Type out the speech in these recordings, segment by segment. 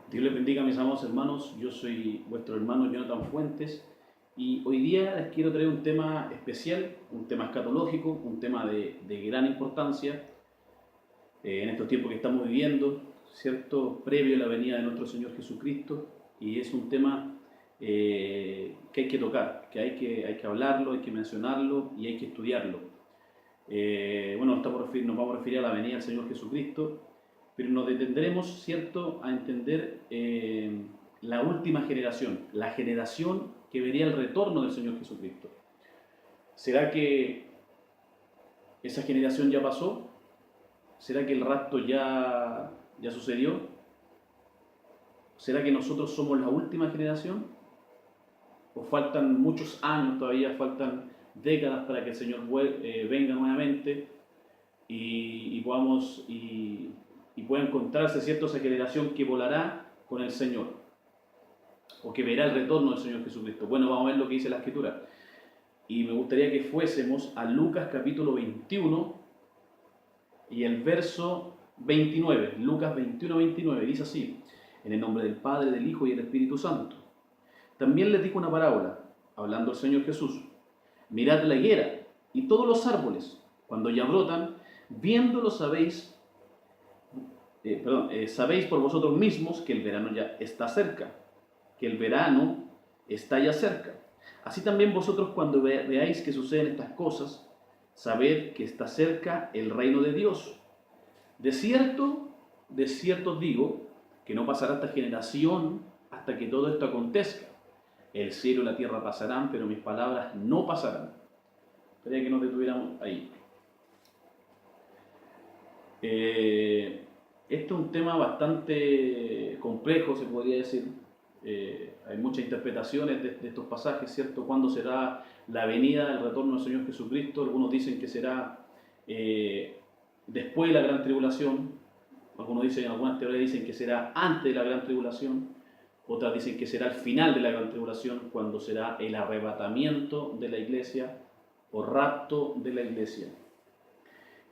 Dios les bendiga, mis amados hermanos. Yo soy vuestro hermano Jonathan Fuentes y hoy día les quiero traer un tema especial, un tema escatológico, un tema de gran importancia en estos tiempos que estamos viviendo, ¿cierto? Previo a la venida de nuestro Señor Jesucristo, y es un tema que hay que tocar, que hay que hablarlo, hay que mencionarlo y hay que estudiarlo. Bueno, nos vamos a referir a la venida del Señor Jesucristo, pero nos detendremos, ¿cierto?, a entender la última generación, la generación que vería el retorno del Señor Jesucristo. ¿Será que esa generación ya pasó? ¿Será que el rapto ya sucedió? ¿Será que nosotros somos la última generación? ¿O faltan muchos años todavía, faltan décadas para que el Señor venga nuevamente y pueda encontrarse, ¿cierto?, esa generación que volará con el Señor o que verá el retorno del Señor Jesucristo? Bueno, vamos a ver lo que dice la Escritura. Y me gustaría que fuésemos a Lucas capítulo 21 y el verso 29. Lucas 21, 29 dice así: en el nombre del Padre, del Hijo y del Espíritu Santo. También les dijo una parábola, hablando el Señor Jesús: mirad la higuera y todos los árboles, cuando ya brotan, viéndolo sabéis por vosotros mismos que el verano ya está cerca, que el verano está ya cerca. Así también vosotros, cuando veáis que suceden estas cosas, sabed que está cerca el reino de Dios. De cierto os digo, que no pasará esta generación hasta que todo esto acontezca. El cielo y la tierra pasarán, pero mis palabras no pasarán. Quería que nos detuviéramos ahí. Este es un tema bastante complejo, se podría decir. Hay muchas interpretaciones de estos pasajes, ¿cierto? ¿Cuándo será la venida, el retorno del Señor Jesucristo? Algunos dicen que será después de la gran tribulación. Algunas teorías dicen que será antes de la gran tribulación. Otras dicen que será al final de la gran tribulación, cuando será el arrebatamiento de la iglesia o rapto de la iglesia.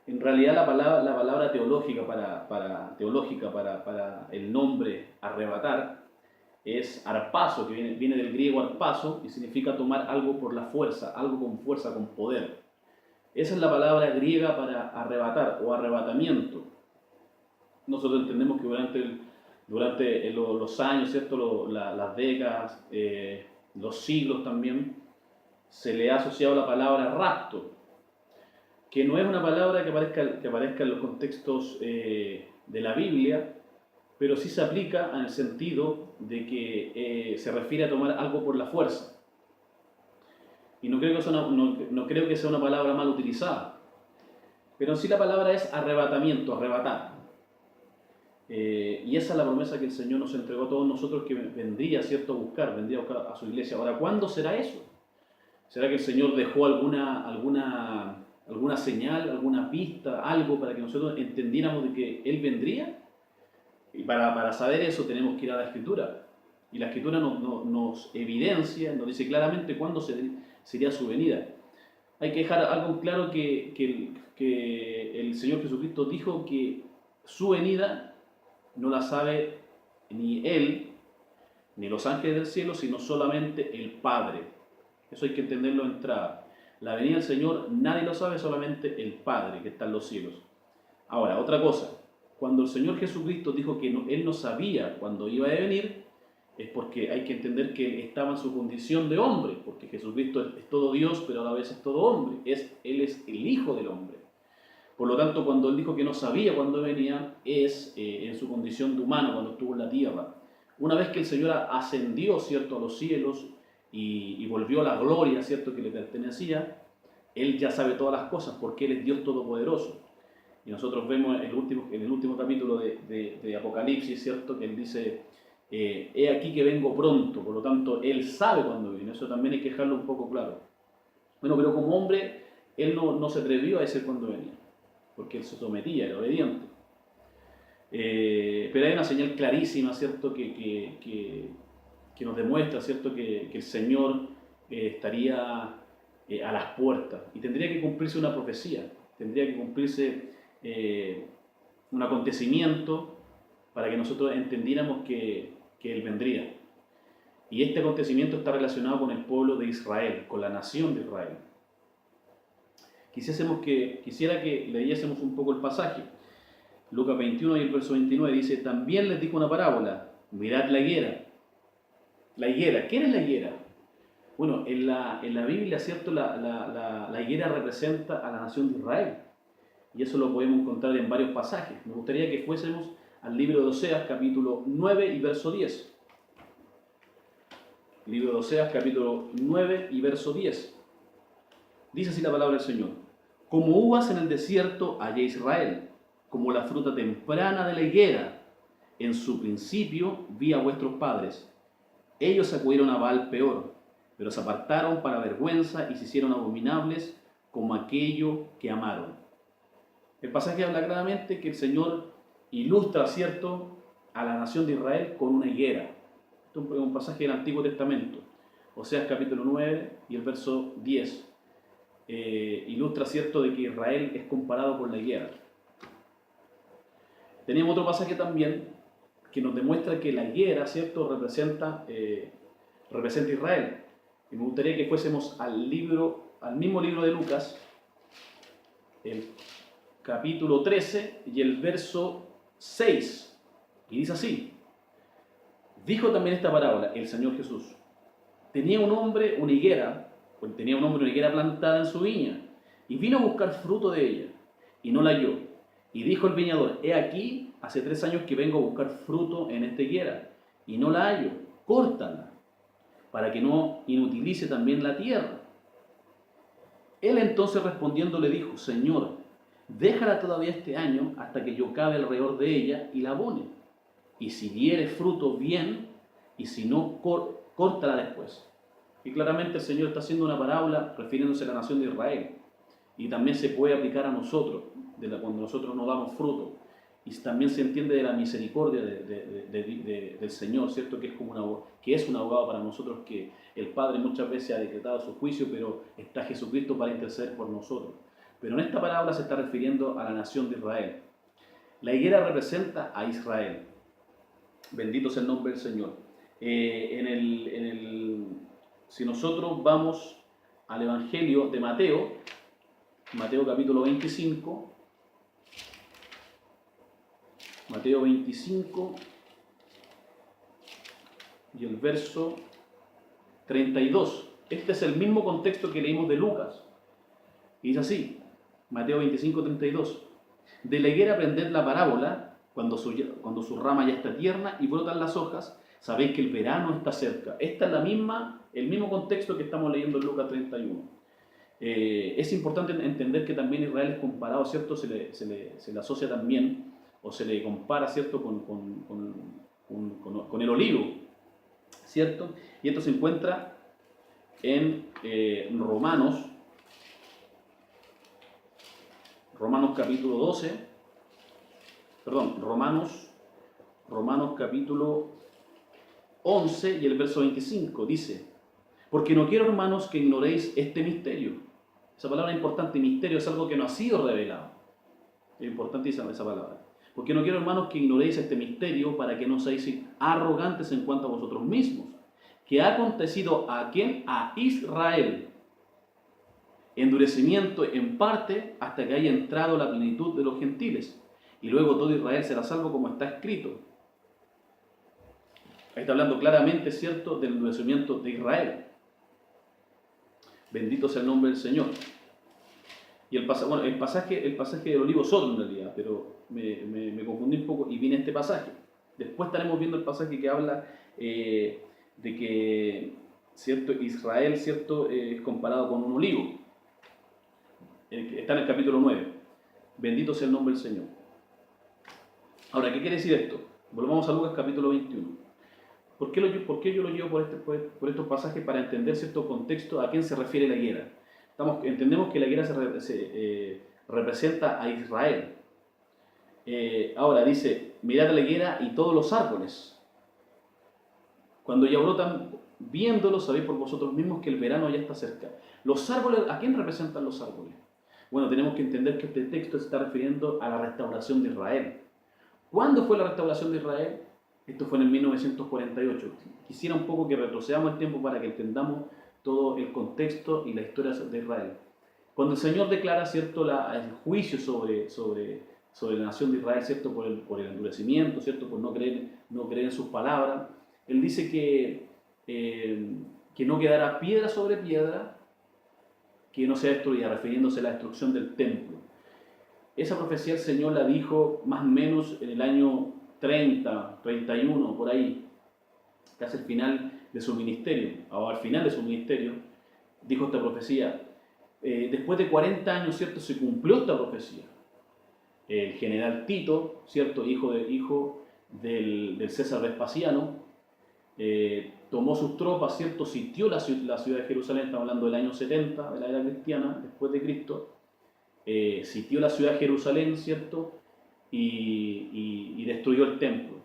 En realidad la palabra teológica para el nombre arrebatar es arpazo, que viene del griego arpazo y significa tomar algo por la fuerza, algo con fuerza, con poder. Esa es la palabra griega para arrebatar o arrebatamiento. Nosotros entendemos que durante los años, ¿cierto?, las décadas, los siglos también, se le ha asociado la palabra rapto, que no es una palabra que aparezca en los contextos de la Biblia, pero sí se aplica en el sentido de que se refiere a tomar algo por la fuerza. Y no creo que sea una palabra mal utilizada, pero sí la palabra es arrebatamiento, arrebatar. Y esa es la promesa que el Señor nos entregó a todos nosotros, que vendría, ¿cierto?, vendría a buscar a su iglesia. Ahora, ¿cuándo será eso? ¿Será que el Señor dejó alguna señal, alguna pista, algo para que nosotros entendiéramos de que Él vendría? Y para saber eso tenemos que ir a la Escritura. Y la Escritura nos evidencia, nos dice claramente cuándo sería su venida. Hay que dejar algo claro, que el Señor Jesucristo dijo que su venida no la sabe ni Él, ni los ángeles del cielo, sino solamente el Padre. Eso hay que entenderlo de entrada. La venida del Señor nadie lo sabe, solamente el Padre que está en los cielos. Ahora, otra cosa. Cuando el Señor Jesucristo dijo que Él no sabía cuándo iba a venir, es porque hay que entender que Él estaba en su condición de hombre, porque Jesucristo es todo Dios, pero a la vez es todo hombre. Él es el Hijo del hombre. Por lo tanto, cuando Él dijo que no sabía cuándo venía, es en su condición de humano, cuando estuvo en la tierra. Una vez que el Señor ascendió, ¿cierto?, a los cielos y volvió a la gloria, ¿cierto?, que le pertenecía, Él ya sabe todas las cosas, porque Él es Dios Todopoderoso. Y nosotros vemos en el último capítulo de Apocalipsis, ¿cierto?, que Él dice: he aquí que vengo pronto. Por lo tanto, Él sabe cuándo viene. Eso también hay que dejarlo un poco claro. Bueno, pero como hombre, Él no se atrevió a decir cuándo venía, porque Él se sometía, era obediente. Pero hay una señal clarísima, ¿cierto?, que nos demuestra, ¿cierto?, que el Señor estaría a las puertas, y tendría que cumplirse una profecía, tendría que cumplirse un acontecimiento para que nosotros entendiéramos que Él vendría. Y este acontecimiento está relacionado con el pueblo de Israel, con la nación de Israel. Quisiera que leyésemos un poco el pasaje. Lucas 21 y el verso 29 dice: también les dijo una parábola, mirad la higuera. La higuera, ¿quién es la higuera? Bueno, en la Biblia, ¿cierto? La higuera representa a la nación de Israel. Y eso lo podemos encontrar en varios pasajes. Me gustaría que fuésemos al libro de Oseas, capítulo 9 y verso 10. Libro de Oseas, capítulo 9 y verso 10. Dice así la palabra del Señor: como uvas en el desierto hallé Israel, como la fruta temprana de la higuera. En su principio vi a vuestros padres. Ellos acudieron a Baal peor, pero se apartaron para vergüenza y se hicieron abominables como aquello que amaron. El pasaje habla claramente que el Señor ilustra, ¿cierto?, a la nación de Israel con una higuera. Esto es un pasaje del Antiguo Testamento. Oseas capítulo 9 y el verso 10. Ilustra, ¿cierto?, de que Israel es comparado con la higuera. Tenemos otro pasaje también que nos demuestra que la higuera, ¿cierto?, representa a Israel. Y me gustaría que fuésemos al mismo libro de Lucas, el capítulo 13 y el verso 6. Y dice así: dijo también esta parábola el Señor Jesús. Tenía un hombre una higuera plantada en su viña, y vino a buscar fruto de ella, y no la halló. Y dijo el viñador: he aquí, hace 3 años que vengo a buscar fruto en esta higuera, y no la hallo. Córtala, para que no inutilice también la tierra. Él entonces respondiendo le dijo: Señor, déjala todavía este año hasta que yo cabe alrededor de ella y la abone. Y si diere fruto, bien, y si no, córtala después. Y claramente el Señor está haciendo una parábola refiriéndose a la nación de Israel. Y también se puede aplicar a nosotros, cuando nosotros no damos fruto. Y también se entiende de la misericordia del Señor, ¿cierto? Que es un abogado para nosotros, que el Padre muchas veces ha decretado su juicio, pero está Jesucristo para interceder por nosotros. Pero en esta parábola se está refiriendo a la nación de Israel. La higuera representa a Israel. Bendito sea el nombre del Señor. Si nosotros vamos al Evangelio de Mateo capítulo 25, Mateo 25 y el verso 32. Este es el mismo contexto que leímos de Lucas. Y dice así, Mateo 25, 32. De la higuera aprended la parábola, cuando su rama ya está tierna y brotan las hojas, sabéis que el verano está cerca. Esta es el mismo contexto que estamos leyendo en Lucas 31. Es importante entender que también Israel es comparado, ¿cierto? Se le asocia también, o se le compara, ¿cierto?, con el olivo, ¿cierto? Y esto se encuentra en Romanos capítulo 12, Romanos capítulo 11 y el verso 25, dice: porque no quiero, hermanos, que ignoréis este misterio. Esa palabra es importante. Misterio es algo que no ha sido revelado. Es importantísima esa palabra. Porque no quiero, hermanos, que ignoréis este misterio, para que no seáis arrogantes en cuanto a vosotros mismos. Que ha acontecido a ¿quién? A Israel. Endurecimiento en parte hasta que haya entrado la plenitud de los gentiles. Y luego todo Israel será salvo, como está escrito. Ahí está hablando claramente, ¿cierto?, del endurecimiento de Israel. Bendito sea el nombre del Señor. Y el pasaje del olivo es otro en realidad, pero me confundí un poco y vine a este pasaje. Después estaremos viendo el pasaje que habla de que, ¿cierto?, Israel, ¿cierto?, es comparado con un olivo. Está en el capítulo 9. Bendito sea el nombre del Señor. Ahora, ¿qué quiere decir esto? Volvamos a Lucas capítulo 21. ¿Por qué yo lo llevo por estos pasajes? Para entender cierto contexto a quién se refiere la higuera. Entendemos que la higuera representa a Israel. Ahora dice: mirad la higuera y todos los árboles. Cuando ya brotan, viéndolos, sabéis por vosotros mismos que el verano ya está cerca. Los árboles, ¿a quién representan los árboles? Bueno, tenemos que entender que este texto se está refiriendo a la restauración de Israel. ¿Cuándo fue la restauración de Israel? Esto fue en el 1948. Quisiera un poco que retrocedamos el tiempo para que entendamos todo el contexto y la historia de Israel. Cuando el Señor declara, ¿cierto?, el juicio sobre la nación de Israel, ¿cierto?, por el endurecimiento, ¿cierto?, por no creer en sus palabras, Él dice que no quedará piedra sobre piedra que no sea destruida, refiriéndose a la destrucción del templo. Esa profecía el Señor la dijo más o menos en el año 30, 31, por ahí, casi al final de su ministerio, o al final de su ministerio, dijo esta profecía. Después de 40 años, ¿cierto?, se cumplió esta profecía. El general Tito, ¿cierto?, hijo del César Vespasiano, tomó sus tropas, ¿cierto?, sitió la ciudad de Jerusalén, estamos hablando del año 70 de la era cristiana, después de Cristo, sitió la ciudad de Jerusalén, ¿cierto?, y destruyó el templo.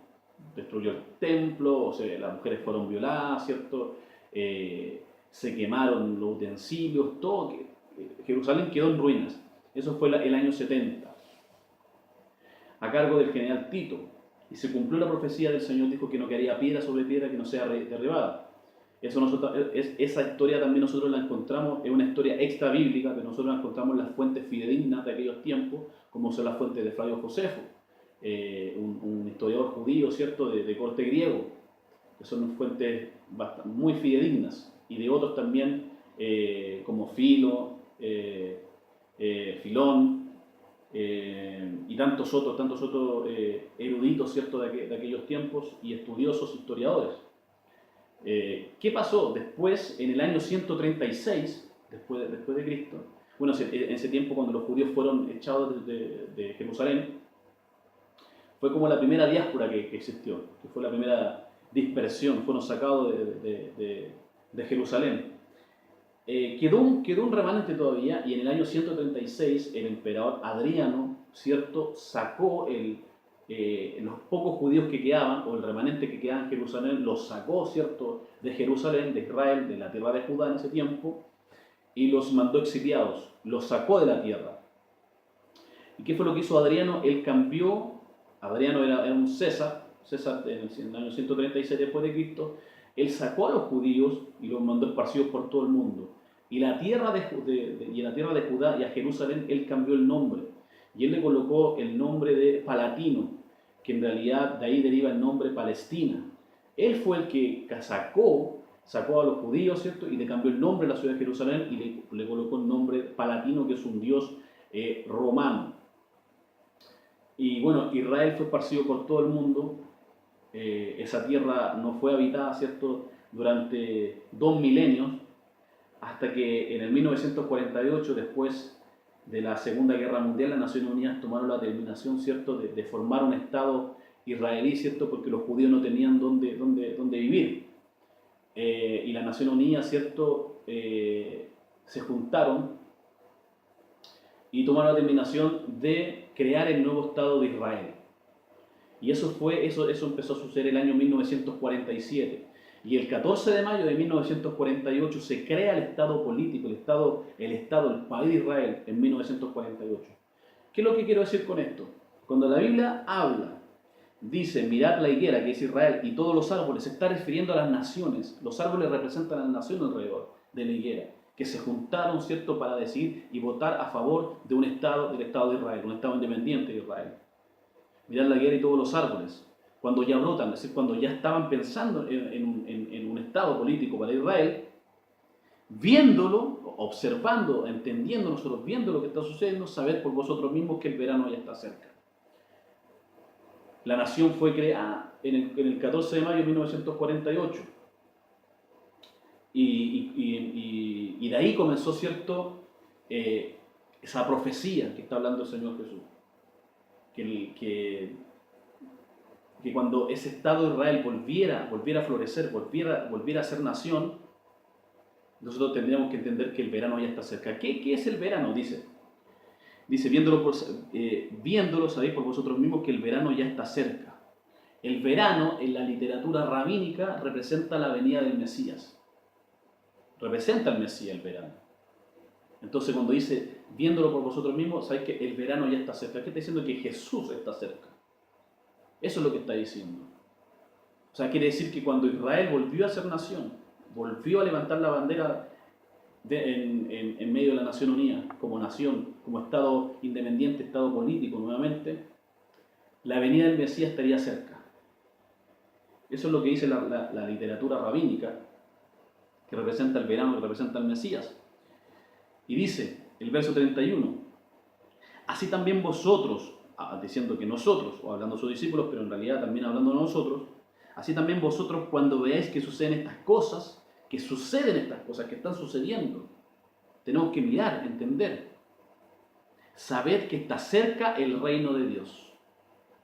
Destruyó el templo, o sea, las mujeres fueron violadas, ¿cierto? Se quemaron los utensilios, todo. Jerusalén quedó en ruinas. Eso fue el año 70, a cargo del general Tito. Y se cumplió la profecía del Señor, dijo que no quedaría piedra sobre piedra que no sea derribada. Esa historia también nosotros la encontramos, es una historia extra bíblica, que nosotros la encontramos en las fuentes fidedignas de aquellos tiempos, como son las fuentes de Flavio Josefo, un historiador judío, ¿cierto?, de corte griego, que son fuentes muy fidedignas, y de otros también, como Filón, y tantos otros eruditos, ¿cierto?, de aquellos tiempos y estudiosos historiadores. ¿Qué pasó? Después, en el año 136, después de Cristo, bueno, en ese tiempo cuando los judíos fueron echados de Jerusalén, fue como la primera diáspora que existió, que fue la primera dispersión, fueron sacados de Jerusalén. Quedó un remanente todavía, y en el año 136 el emperador Adriano, ¿cierto?, sacó los pocos judíos que quedaban, o el remanente que quedaba en Jerusalén, los sacó, ¿cierto?, de Jerusalén, de Israel, de la tierra de Judá en ese tiempo, y los mandó exiliados, los sacó de la tierra. ¿Y qué fue lo que hizo Adriano? Él cambió, Adriano era un César en el año 136 después de Cristo, él sacó a los judíos y los mandó esparcidos por todo el mundo. Y en la tierra de Judá y a Jerusalén, él cambió el nombre. Y él le colocó el nombre de Palatino, que en realidad de ahí deriva el nombre Palestina. Él fue el que sacó a los judíos, ¿cierto?, y le cambió el nombre a la ciudad de Jerusalén y le colocó el nombre Palatino, que es un dios romano. Y bueno, Israel fue esparcido por todo el mundo. Esa tierra no fue habitada, ¿cierto?, durante 2 milenios, hasta que en el 1948, después de la Segunda Guerra Mundial, las Naciones Unidas tomaron la determinación, ¿cierto?, de formar un Estado israelí, ¿cierto?, porque los judíos no tenían dónde vivir. Y las Naciones Unidas, ¿cierto?, se juntaron y tomaron la determinación de crear el nuevo Estado de Israel. Y eso empezó a suceder el año 1947. Y el 14 de mayo de 1948 se crea el Estado político, el país de Israel en 1948. ¿Qué es lo que quiero decir con esto? Cuando la Biblia dice, mirad la higuera, que es Israel, y todos los árboles, se está refiriendo a las naciones. Los árboles representan a las naciones alrededor de la higuera, que se juntaron, ¿cierto?, para decidir y votar a favor de del Estado de Israel, un Estado independiente de Israel. Mirad la higuera y todos los árboles, cuando ya brotan, es decir, cuando ya estaban pensando en un Estado político para Israel, viéndolo, observando, entendiendo nosotros, viendo lo que está sucediendo, saber por vosotros mismos que el verano ya está cerca. La nación fue creada en el 14 de mayo de 1948. Y de ahí comenzó, ¿cierto?, esa profecía que está hablando el Señor Jesús. Que cuando ese Estado de Israel volviera a florecer, volviera a ser nación, nosotros tendríamos que entender que el verano ya está cerca. ¿Qué es el verano? Dice, viéndolo sabéis por vosotros mismos que el verano ya está cerca. El verano en la literatura rabínica representa la venida del Mesías. Representa al Mesías el verano. Entonces cuando dice, viéndolo por vosotros mismos, sabéis que el verano ya está cerca. ¿Qué está diciendo? Que Jesús está cerca. Eso es lo que está diciendo. O sea, quiere decir que cuando Israel volvió a ser nación, volvió a levantar la bandera en medio de la Nación Unida, como nación, como Estado independiente, Estado político nuevamente, la venida del Mesías estaría cerca. Eso es lo que dice la literatura rabínica, que representa el verano, que representa el Mesías. Y dice, el verso 31, así también vosotros, diciendo que nosotros, o hablando de sus discípulos, pero en realidad también hablando de nosotros, así también vosotros cuando veáis que suceden estas cosas, que están sucediendo, tenemos que mirar, entender. Sabed que está cerca el reino de Dios.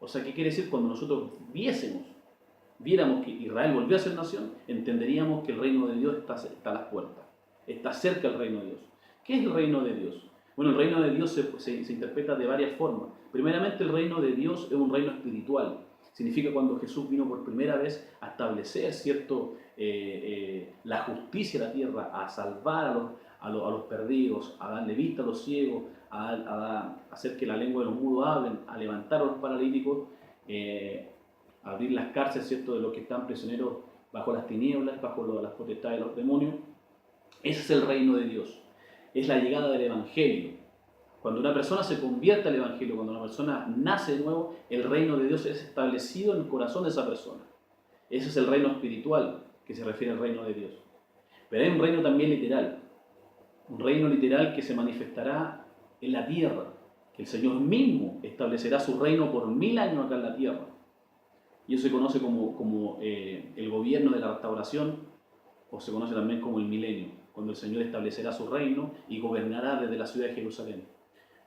O sea, ¿qué quiere decir? Cuando nosotros viéramos que Israel volvió a ser nación, entenderíamos que el reino de Dios está a las puertas. Está cerca el reino de Dios. ¿Qué es el reino de Dios? Bueno, el reino de Dios se interpreta de varias formas. Primeramente, el reino de Dios es un reino espiritual. Significa cuando Jesús vino por primera vez a establecer, ¿cierto?, la justicia en la tierra, a salvar a los perdidos, a darle vista a los ciegos, a hacer que la lengua de los mudos hablen, a levantar a los paralíticos, a abrir las cárceles, ¿cierto?, de los que están prisioneros bajo las tinieblas, bajo las potestades de los demonios. Ese es el reino de Dios. Es la llegada del Evangelio. Cuando una persona se convierte al Evangelio, cuando una persona nace de nuevo, el reino de Dios es establecido en el corazón de esa persona. Ese es el reino espiritual que se refiere al reino de Dios. Pero hay un reino también literal. Un reino literal que se manifestará en la tierra. Que el Señor mismo establecerá su reino por 1000 años acá en la tierra. Y eso se conoce como el gobierno de la restauración, o se conoce también como el milenio, cuando el Señor establecerá su reino y gobernará desde la ciudad de Jerusalén.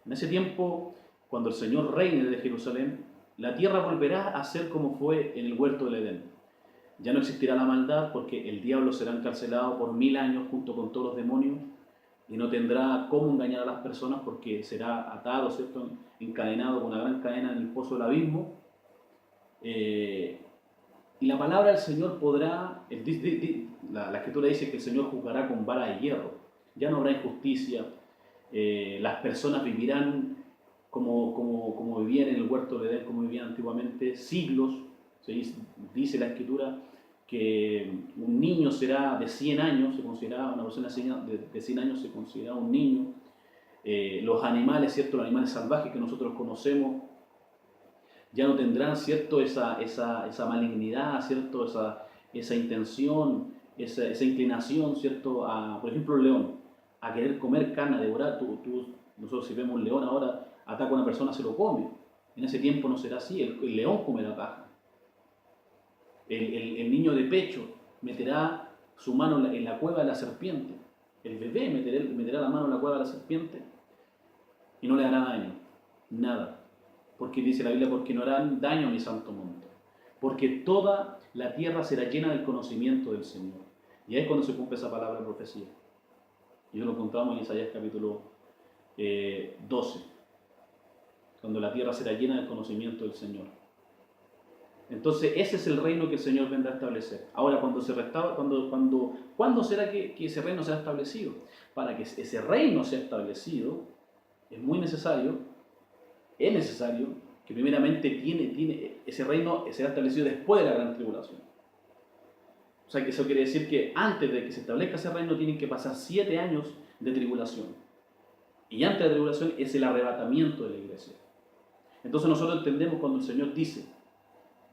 En ese tiempo, cuando el Señor reine desde Jerusalén, la tierra volverá a ser como fue en el huerto del Edén. Ya no existirá la maldad porque el diablo será encarcelado por 1000 años junto con todos los demonios y no tendrá cómo engañar a las personas porque será atado, ¿cierto?, encadenado con una gran cadena en el pozo del abismo. Y la palabra del Señor podrá, la Escritura dice que el Señor juzgará con vara de hierro. Ya no habrá injusticia. Las personas vivirán como vivían en el huerto de Edén, como vivían antiguamente, siglos. Dice la Escritura que un niño será de 100 años, se consideraba una persona de 100 años, se consideraba un niño. Los animales, ¿cierto?, los animales salvajes que nosotros conocemos, ya no tendrán, ¿cierto?, esa malignidad, ¿cierto?, esa intención, esa inclinación, ¿cierto?, por ejemplo, el león, a querer comer carne, a devorar. Nosotros si vemos un león ahora, ataca a una persona, se lo come. En ese tiempo no será así, el león comerá paja. El niño de pecho meterá su mano en la cueva de la serpiente. El bebé meterá la mano en la cueva de la serpiente y no le hará daño, nada. Porque dice la Biblia, porque no harán daño a mi santo monte. Porque toda la tierra será llena del conocimiento del Señor. Y ahí es cuando se cumple esa palabra de profecía. Y eso lo encontramos en Isaías capítulo 12. Cuando la tierra será llena del conocimiento del Señor. Entonces ese es el reino que el Señor vendrá a establecer. Ahora, ¿cuándo será que ese reino será establecido? Para que ese reino sea establecido, es necesario que primeramente ese reino será establecido después de la gran tribulación. O sea, que eso quiere decir que antes de que se establezca ese reino tienen que pasar 7 años de tribulación. Y antes de la tribulación es el arrebatamiento de la iglesia. Entonces nosotros entendemos cuando el Señor dice,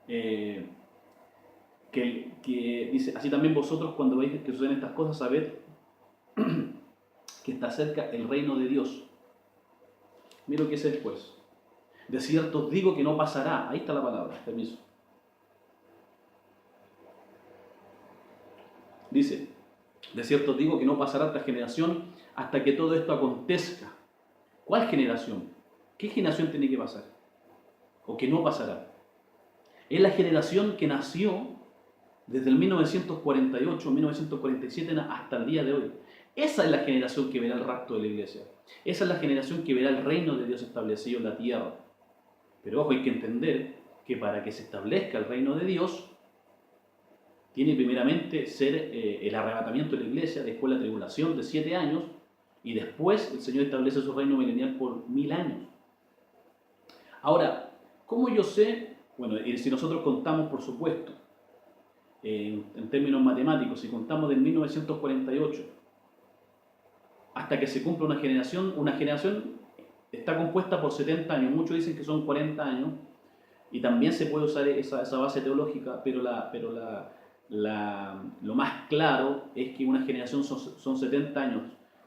que dice, así también vosotros cuando veis que suceden estas cosas, sabed que está cerca el reino de Dios. Mira lo que dice después. De cierto os digo que no pasará. Ahí está la palabra, permiso. Dice, de cierto os digo que no pasará esta generación hasta que todo esto acontezca. ¿Cuál generación? ¿Qué generación tiene que pasar? ¿O que no pasará? Es la generación que nació desde el 1948, 1947 hasta el día de hoy. Esa es la generación que verá el rapto de la iglesia. Esa es la generación que verá el reino de Dios establecido en la tierra. Pero ojo, hay que entender que para que se establezca el reino de Dios, tiene primeramente ser el arrebatamiento de la iglesia, después la tribulación de 7 años, y después el Señor establece su reino milenial por 1000 años. Ahora, ¿cómo yo sé Bueno, y si nosotros contamos, por supuesto, en términos matemáticos, si contamos del 1948 hasta que se cumple una generación está compuesta por 70 años, muchos dicen que son 40 años, y también se puede usar esa base teológica, pero lo más claro es que una generación son 70 años.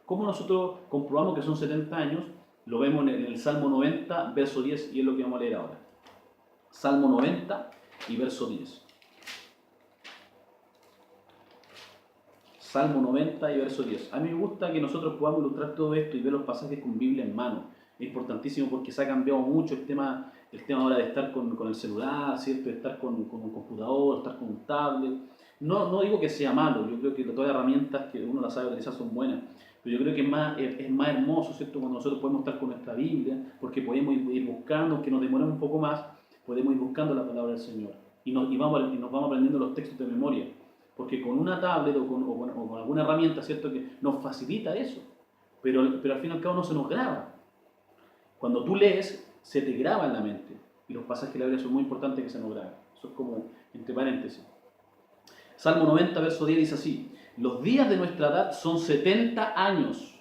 ¿Cómo nosotros comprobamos que son 70 años? Lo vemos en el Salmo 90, verso 10, y es lo que vamos a leer ahora. Salmo 90 y verso 10. Salmo 90 y verso 10. A mí me gusta que nosotros podamos ilustrar todo esto y ver los pasajes con Biblia en mano. Es importantísimo porque se ha cambiado mucho el tema ahora de estar con el celular, ¿cierto? De estar con un computador, estar con un tablet. No digo que sea malo, yo creo que todas las herramientas que uno las sabe utilizar son buenas, pero yo creo que es más hermoso, ¿cierto? Cuando nosotros podemos estar con nuestra Biblia, porque podemos ir buscando, aunque nos demoremos un poco más, podemos ir buscando la palabra del Señor. Y nos vamos aprendiendo los textos de memoria. Porque con una tablet o con alguna herramienta, ¿cierto? Que nos facilita eso. Pero al fin y al cabo no se nos graba. Cuando tú lees, se te graba en la mente. Y los pasajes de la Biblia son muy importantes que se nos graben. Eso es como entre paréntesis. Salmo 90, verso 10 dice así: los días de nuestra edad son 70 años.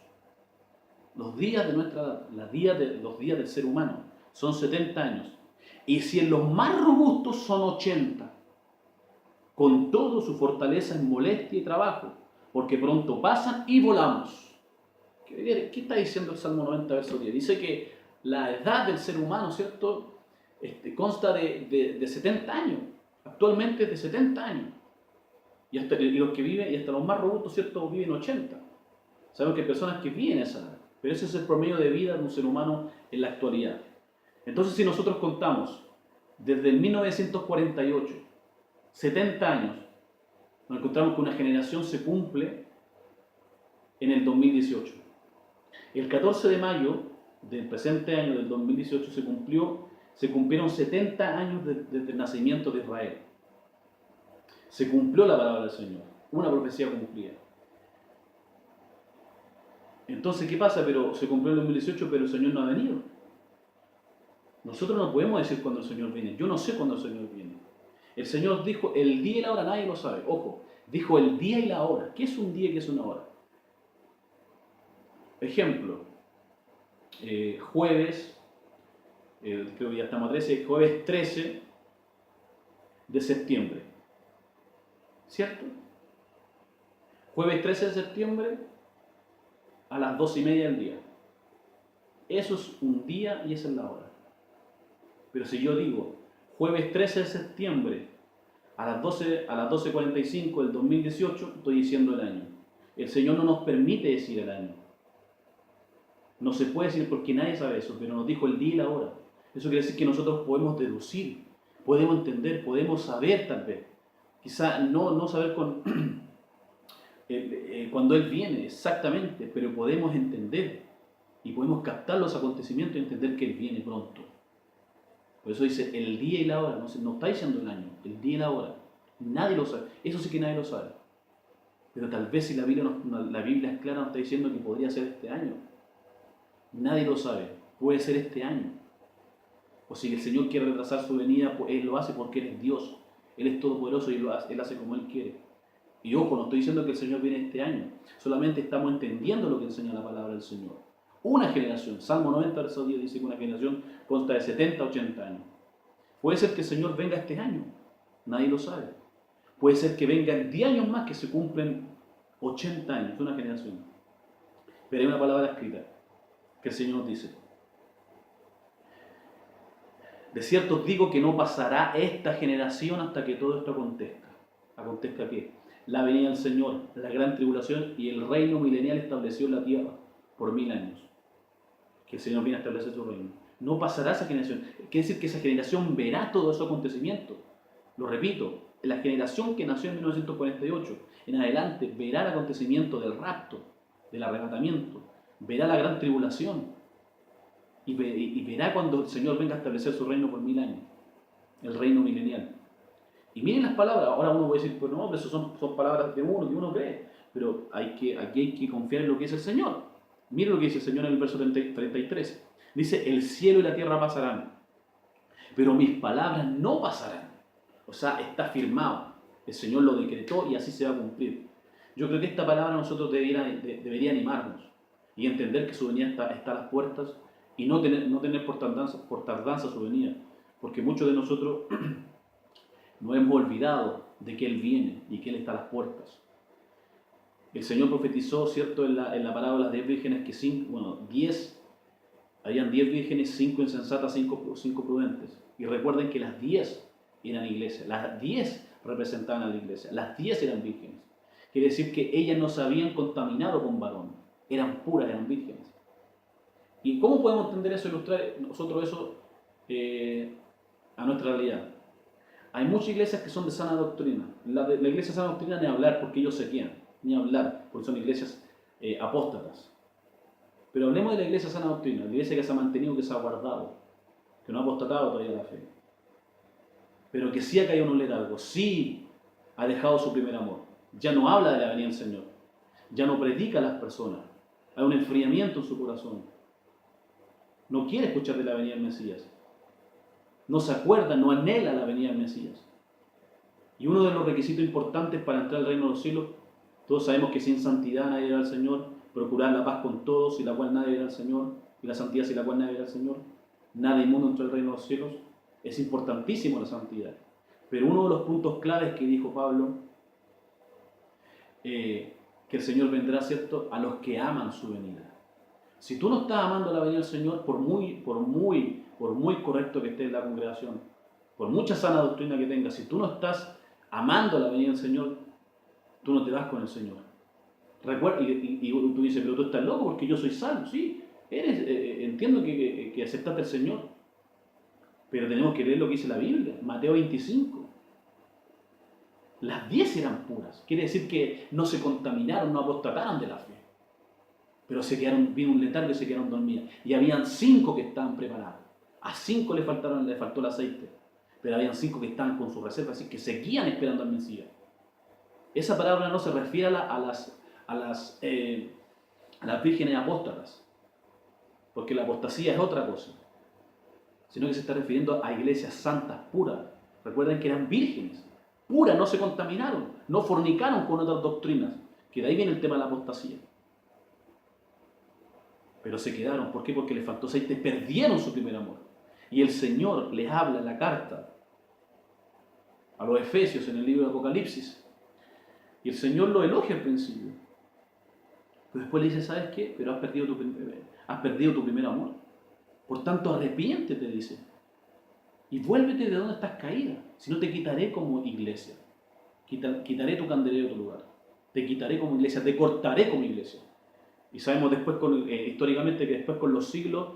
Los días de nuestra edad, los días del ser humano, son 70 años. Y si en los más robustos son 80. Con todo su fortaleza en molestia y trabajo, porque pronto pasan y volamos. ¿Qué está diciendo el Salmo 90, verso 10? Dice que la edad del ser humano, ¿cierto? Consta de 70 años. Actualmente es de 70 años. Y los que viven, y hasta los más robustos, ¿cierto? Viven 80. Sabemos que hay personas que viven esa edad, pero ese es el promedio de vida de un ser humano en la actualidad. Entonces, si nosotros contamos desde el 1948, 70 años, nos encontramos que una generación se cumple en el 2018. El 14 de mayo del presente año, del 2018, se cumplieron 70 años desde el nacimiento de Israel. Se cumplió la palabra del Señor, una profecía cumplida. Entonces, ¿qué pasa? Pero se cumplió en el 2018, pero el Señor no ha venido. Nosotros no podemos decir cuándo el Señor viene. Yo no sé cuándo el Señor viene. El Señor dijo el día y la hora, nadie lo sabe. Ojo, dijo el día y la hora. ¿Qué es un día y qué es una hora? Ejemplo, jueves, creo que ya estamos a 13, jueves 13 de septiembre. ¿Cierto? Jueves 13 de septiembre a las 12:30 del día. Eso es un día y esa es la hora. Pero si yo digo jueves 13 de septiembre a las 12:45 del 2018, estoy diciendo el año. El Señor no nos permite decir el año. No se puede decir porque nadie sabe eso, pero nos dijo el día y la hora. Eso quiere decir que nosotros podemos deducir, podemos entender, podemos saber tal vez. Quizá no saber cuando Él viene exactamente, pero podemos entender y podemos captar los acontecimientos y entender que Él viene pronto. Por eso dice el día y la hora, no está diciendo el año, el día y la hora. Nadie lo sabe, eso sí que nadie lo sabe. Pero tal vez si la Biblia es clara, nos está diciendo que podría ser este año. Nadie lo sabe, puede ser este año. O si el Señor quiere retrasar su venida, pues Él lo hace porque Él es Dios. Él es todopoderoso y Él hace como Él quiere. Y ojo, no estoy diciendo que el Señor viene este año, solamente estamos entendiendo lo que enseña la palabra del Señor. Una generación, Salmo 90, verso 10 dice que una generación consta de 70 a 80 años. Puede ser que el Señor venga este año, nadie lo sabe. Puede ser que vengan 10 años más que se cumplen 80 años, una generación. Pero hay una palabra escrita que el Señor nos dice: de cierto os digo que no pasará esta generación hasta que todo esto acontezca. ¿Acontezca qué? La venida del Señor, la gran tribulación y el reino milenial establecido en la tierra por 1000 años. Que el Señor viene a establecer su reino. No pasará esa generación. Quiere decir que esa generación verá todos esos acontecimientos. Lo repito, la generación que nació en 1948 en adelante verá el acontecimiento del rapto, del arrebatamiento, verá la gran tribulación y verá cuando el Señor venga a establecer su reino por 1000 años, el reino milenial. Y miren las palabras. Ahora uno puede decir, pero no, pero eso son palabras de uno que uno cree, pero aquí hay que confiar en lo que es el Señor. Miren lo que dice el Señor en el verso 33. Dice: el cielo y la tierra pasarán, pero mis palabras no pasarán. O sea, está firmado. El Señor lo decretó y así se va a cumplir. Yo creo que esta palabra a nosotros debería animarnos y entender que su venida está a las puertas y no tener por tardanza su venida. Porque muchos de nosotros nos hemos olvidado de que Él viene y que Él está a las puertas. El Señor profetizó, ¿cierto?, en la parábola de 10 vírgenes que habían 10 vírgenes, 5 insensatas, 5 prudentes. Y recuerden que las 10 eran iglesias, las 10 representaban a la iglesia, las 10 eran vírgenes. Quiere decir que ellas no se habían contaminado con varón, eran puras, eran vírgenes. ¿Y cómo podemos entender eso, ilustrar nosotros eso a nuestra realidad? Hay muchas iglesias que son de sana doctrina. La iglesia de sana doctrina ni hablar porque ellos se quedan, ni hablar porque son iglesias apóstatas. Pero hablemos de la iglesia de sana doctrina, la iglesia que se ha mantenido, que se ha guardado, que no ha apostatado todavía la fe. Pero que sí ha caído en un letargo, sí ha dejado su primer amor. Ya no habla de la venida del Señor, ya no predica a las personas, hay un enfriamiento en su corazón. No quiere escuchar de la venida del Mesías. No se acuerda, no anhela la venida del Mesías. Y uno de los requisitos importantes para entrar al reino de los cielos, todos sabemos que sin santidad nadie verá al Señor, procurar la paz con todos, sin la cual nadie verá al Señor, y la santidad sin la cual nadie verá al Señor. Nada inmundo entra al reino de los cielos. Es importantísimo la santidad. Pero uno de los puntos claves que dijo Pablo, que el Señor vendrá, ¿cierto?, a los que aman su venida. Si tú no estás amando la venida del Señor, por muy correcto que esté en la congregación, por mucha sana doctrina que tengas, si tú no estás amando la venida del Señor, tú no te vas con el Señor. Recuerda, y tú dices, pero tú estás loco porque yo soy salvo. Sí, entiendo que aceptaste al Señor, pero tenemos que leer lo que dice la Biblia, Mateo 25. Las 10 eran puras, quiere decir que no se contaminaron, no apostataron de la fe. Pero vino un letargo y se quedaron dormidas. Y habían 5 que estaban preparados. A 5 le faltó el aceite. Pero habían 5 que estaban con su reserva, así que seguían esperando al Mesías. Esa palabra no se refiere a las vírgenes apóstatas, porque la apostasía es otra cosa, sino que se está refiriendo a iglesias santas, puras. Recuerden que eran vírgenes, puras, no se contaminaron, no fornicaron con otras doctrinas, que de ahí viene el tema de la apostasía. Pero se quedaron, ¿por qué? Porque les faltó aceite, perdieron su primer amor. Y el Señor les habla en la carta a los Efesios en el libro de Apocalipsis. Y el Señor lo elogia al principio. Pero después le dice, ¿sabes qué? Pero has perdido tu primer amor. Por tanto, arrepiéntete, dice. Y vuélvete de donde estás caída. Si no, te quitaré como iglesia. Quitaré tu candelero de tu lugar. Te quitaré como iglesia, te cortaré como iglesia. Y sabemos después, históricamente, que después con los siglos,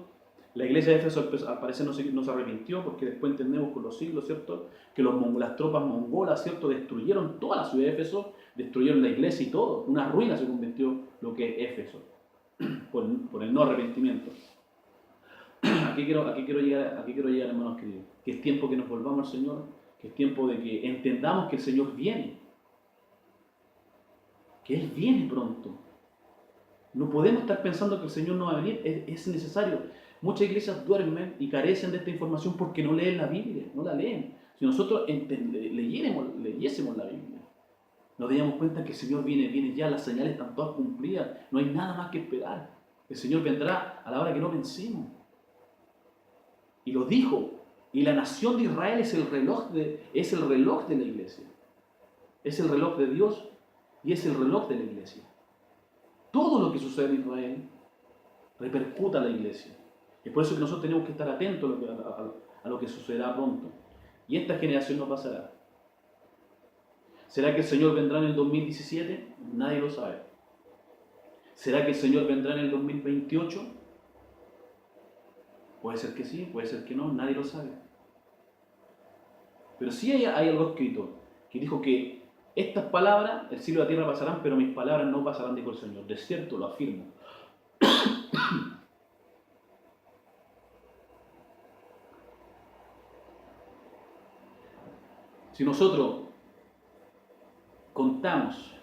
la iglesia de Éfeso al parecer no se arrepintió, porque después entendemos con los siglos, ¿cierto?, que las tropas mongolas, ¿cierto?, destruyeron toda la ciudad de Éfeso, destruyeron la iglesia y todo. Una ruina se convirtió lo que es Éfeso, por el no arrepentimiento. Aquí quiero llegar, hermanos queridos, que es tiempo que nos volvamos al Señor, que es tiempo de que entendamos que el Señor viene, que Él viene pronto. No podemos estar pensando que el Señor no va a venir, es necesario. Muchas iglesias duermen y carecen de esta información porque no leen la Biblia, no la leen. Si nosotros leyésemos la Biblia, nos daríamos cuenta que el Señor viene ya, las señales están todas cumplidas, no hay nada más que esperar. El Señor vendrá a la hora que no pensemos. Y lo dijo, y la nación de Israel es el reloj de la iglesia. Es el reloj de Dios y es el reloj de la iglesia. Todo lo que sucede en Israel repercuta a la iglesia. Y por eso que nosotros tenemos que estar atentos a lo que sucederá pronto. Y esta generación no pasará. ¿Será que el Señor vendrá en el 2017? Nadie lo sabe. ¿Será que el Señor vendrá en el 2028? Puede ser que sí, puede ser que no, nadie lo sabe. Pero sí hay algo escrito que dijo que estas palabras, el cielo y la tierra pasarán, pero mis palabras no pasarán, dijo el Señor. De cierto, lo afirmo. Si nosotros contamos,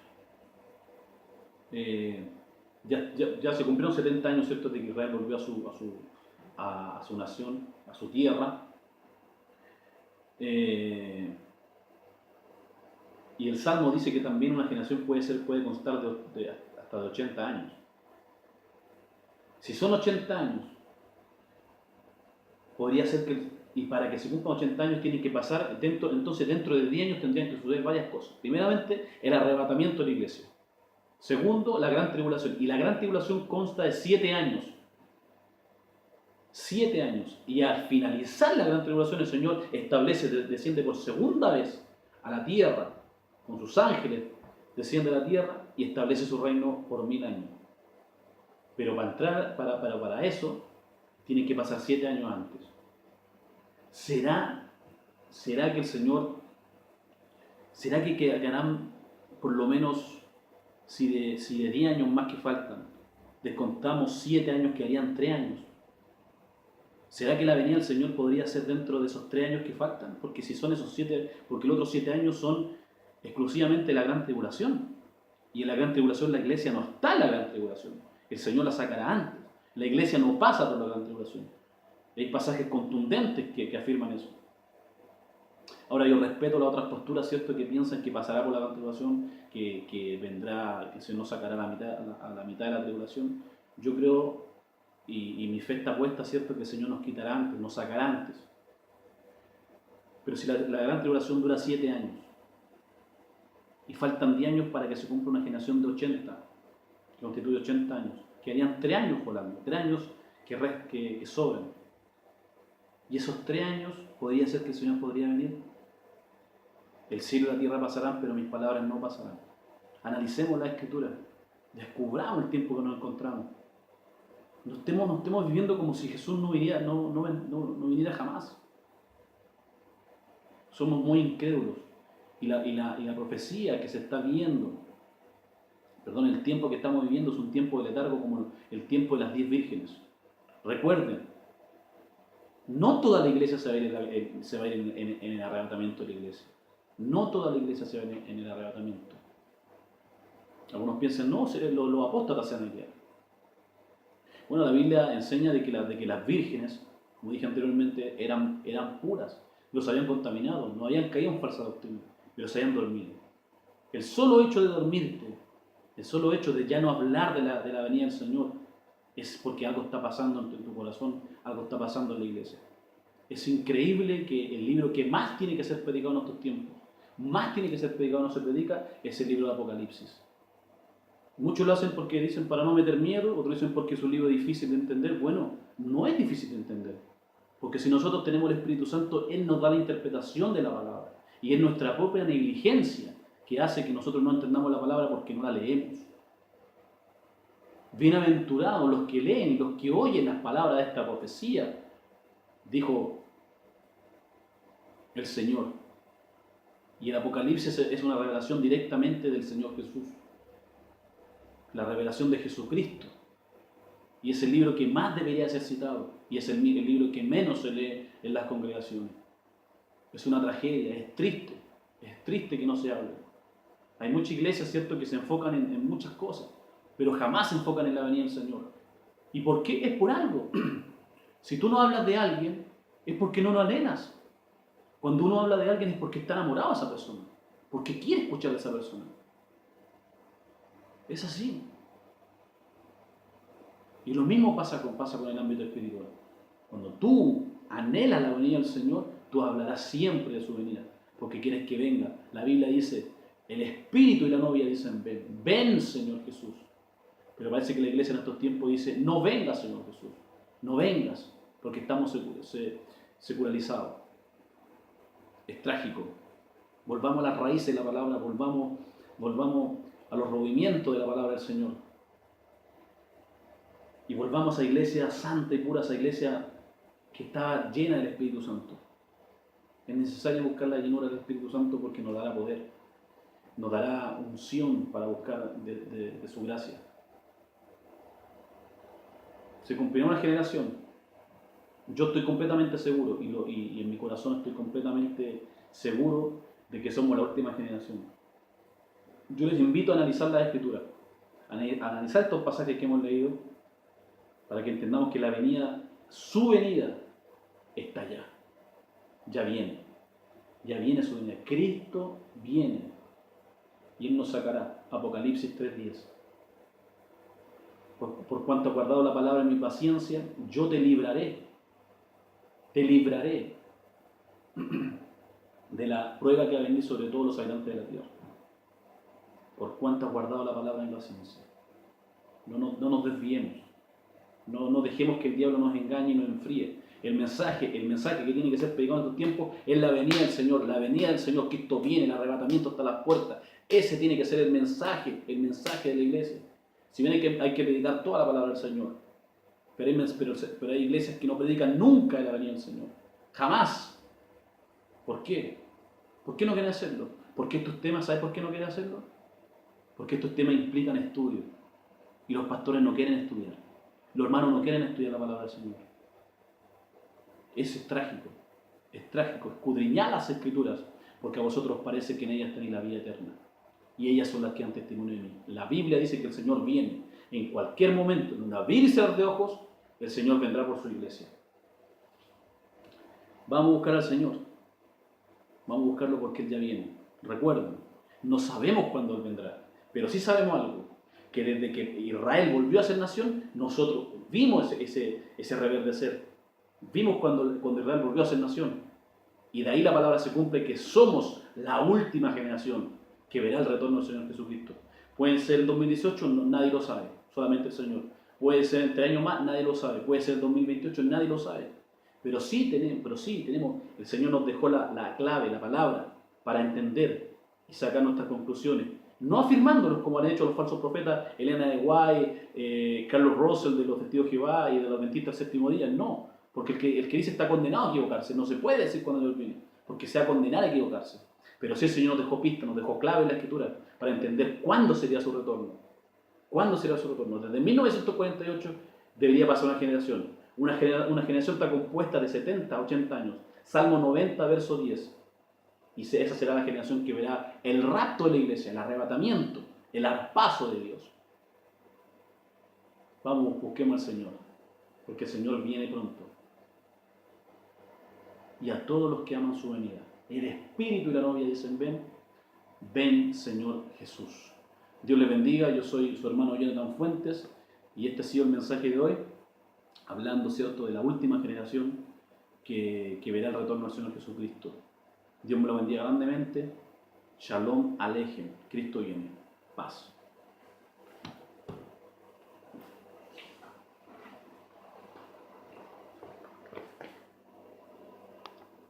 ya se cumplieron 70 años, ¿cierto?, de que Israel volvió a su nación, a su tierra. Eh, y el Salmo dice que también una generación puede constar hasta de 80 años. Si son 80 años, podría ser y para que se cumplan 80 años tienen que pasar, entonces dentro de 10 años tendrían que suceder varias cosas. Primeramente, el arrebatamiento de la iglesia. Segundo, la gran tribulación. Y la gran tribulación consta de 7 años. 7 años. Y al finalizar la gran tribulación, el Señor desciende por segunda vez a la tierra, con sus ángeles, desciende a la tierra y establece su reino por 1000 años. Pero para eso, tienen que pasar 7 años antes. ¿Será que el Señor, será que quedarán por lo menos, si de 10 años más que faltan, descontamos 7 años, quedarían 3 años? ¿Será que la venida del Señor podría ser dentro de esos 3 años que faltan? Porque si son esos 7, porque los otros 7 años son exclusivamente la gran tribulación. Y en la gran tribulación la iglesia no está en la gran tribulación. El Señor la sacará antes. La iglesia no pasa por la gran tribulación. Hay pasajes contundentes que afirman eso. Ahora yo respeto las otras posturas, ¿cierto?, que piensan que pasará por la gran tribulación, que vendrá, que se nos sacará a la mitad de la tribulación. Yo creo, y mi fe está puesta, ¿cierto?, que el Señor nos quitará antes, nos sacará antes. Pero si la gran tribulación dura 7 años, y faltan 10 años para que se cumpla una generación de 80, que constituye 80 años, quedarían 3 años volando, 3 años que sobran. Y esos 3 años podría ser que el Señor podría venir. El cielo y la tierra pasarán, pero mis palabras no pasarán. Analicemos la Escritura, descubramos el tiempo que nos encontramos. No estemos viviendo como si Jesús no viniera jamás. Somos muy incrédulos. Y la profecía que se está viendo, el tiempo que estamos viviendo es un tiempo de letargo como el tiempo de las 10 vírgenes. Recuerden, no toda la iglesia se va a ir en el arrebatamiento de la iglesia. No toda la iglesia se va a ir en el arrebatamiento. Algunos piensan, no, los apóstatas se van a ir. Bueno, la Biblia enseña de que las vírgenes, como dije anteriormente, eran puras. No se habían contaminado, no habían caído en falsa doctrina, pero se habían dormido. El solo hecho de dormirte, el solo hecho de ya no hablar de la venida del Señor, es porque algo está pasando en tu corazón, algo está pasando en la iglesia. Es increíble que el libro que más tiene que ser predicado en estos tiempos, más tiene que ser predicado, no se predica, es el libro de Apocalipsis. Muchos lo hacen porque dicen para no meter miedo, otros dicen porque es un libro difícil de entender. Bueno, no es difícil de entender, porque si nosotros tenemos el Espíritu Santo, Él nos da la interpretación de la palabra, y es nuestra propia negligencia que hace que nosotros no entendamos la palabra porque no la leemos. Bienaventurados los que leen y los que oyen las palabras de esta profecía, dijo el Señor. Y el Apocalipsis es una revelación directamente del Señor Jesús. La revelación de Jesucristo. Y es el libro que más debería ser citado. Y es el libro que menos se lee en las congregaciones. Es una tragedia, es triste que no se hable. Hay muchas iglesias, ¿cierto?, que se enfocan en muchas cosas, pero jamás se enfocan en la venida del Señor. ¿Y por qué? Es por algo. Si tú no hablas de alguien, es porque no lo anhelas. Cuando uno habla de alguien es porque está enamorado de esa persona, porque quiere escuchar a esa persona. Es así. Y lo mismo pasa con el ámbito espiritual. Cuando tú anhelas la venida del Señor, tú hablarás siempre de su venida, porque quieres que venga. La Biblia dice, el Espíritu y la novia dicen, ven, ven Señor Jesús. Pero parece que la iglesia en estos tiempos dice, no vengas Señor Jesús, no vengas, porque estamos secularizados. Es trágico. Volvamos a las raíces de la palabra, volvamos a los movimientos de la palabra del Señor. Y volvamos a esa iglesia santa y pura, a esa iglesia que está llena del Espíritu Santo. Es necesario buscar la llenura del Espíritu Santo porque nos dará poder, nos dará unción para buscar de su gracia. Se cumplirá una generación. Yo estoy completamente seguro y en mi corazón estoy completamente seguro de que somos la última generación. Yo les invito a analizar la Escritura, a analizar estos pasajes que hemos leído, para que entendamos que su venida, está ya viene. Ya viene su venida. Cristo viene. Y Él nos sacará. Apocalipsis 3:10. Por cuanto has guardado la palabra en mi paciencia, yo te libraré. Te libraré de la prueba que va a venir sobre todos los habitantes de la tierra. Por cuanto has guardado la palabra en paciencia. No nos desviemos. No dejemos que el diablo nos engañe y nos enfríe. El mensaje que tiene que ser predicado en estos tiempos es la venida del Señor. La venida del Señor, Cristo viene, el arrebatamiento está a las puertas. Ese tiene que ser el mensaje de la iglesia. Si bien hay que predicar toda la palabra del Señor, pero hay iglesias que no predican nunca de la venida del Señor. Jamás. ¿Por qué? ¿Por qué no quieren hacerlo? Porque estos temas, ¿sabes por qué no quieren hacerlo? Porque estos temas implican estudio. Y los pastores no quieren estudiar. Los hermanos no quieren estudiar la palabra del Señor. Eso es trágico. Es trágico. Escudriñad las Escrituras, porque a vosotros parece que en ellas tenéis la vida eterna. Y ellas son las que dan testimonio de mí. La Biblia dice que el Señor viene. En cualquier momento, en un abrir y cerrar de ojos, el Señor vendrá por su iglesia. Vamos a buscar al Señor. Vamos a buscarlo porque Él ya viene. Recuerden, no sabemos cuándo Él vendrá, pero sí sabemos algo, que desde que Israel volvió a ser nación, nosotros vimos ese reverdecer. Vimos cuando Israel volvió a ser nación. Y de ahí la palabra se cumple que somos la última generación que verá el retorno del Señor Jesucristo. Puede ser el 2018, nadie lo sabe, solamente el Señor. Puede ser entre años más, nadie lo sabe. Puede ser el 2028, nadie lo sabe. Pero sí tenemos, el Señor nos dejó la clave, la palabra, para entender y sacar nuestras conclusiones. No afirmándolos como han hecho los falsos profetas, Elena de White, Carlos Russell de los Testigos de Jehová y de los Adventistas del Séptimo Día. No, porque el que dice está condenado a equivocarse. No se puede decir cuando Dios viene, porque se va a condenar a equivocarse. Pero sí el Señor nos dejó pistas, nos dejó clave en la Escritura para entender cuándo sería su retorno. ¿Cuándo será su retorno? Desde 1948 debería pasar una generación. Una generación está compuesta de 70 a 80 años. Salmo 90, verso 10. Y esa será la generación que verá el rapto de la iglesia, el arrebatamiento, el arpazo de Dios. Vamos, busquemos al Señor, porque el Señor viene pronto. Y a todos los que aman su venida, el Espíritu y la novia dicen, ven, ven Señor Jesús. Dios les bendiga, yo soy su hermano Jonathan Fuentes, y este ha sido el mensaje de hoy, hablando, ¿cierto?, de la última generación que verá el retorno del Señor Jesucristo. Dios me lo bendiga grandemente. Shalom Alejem. Cristo viene. Paz.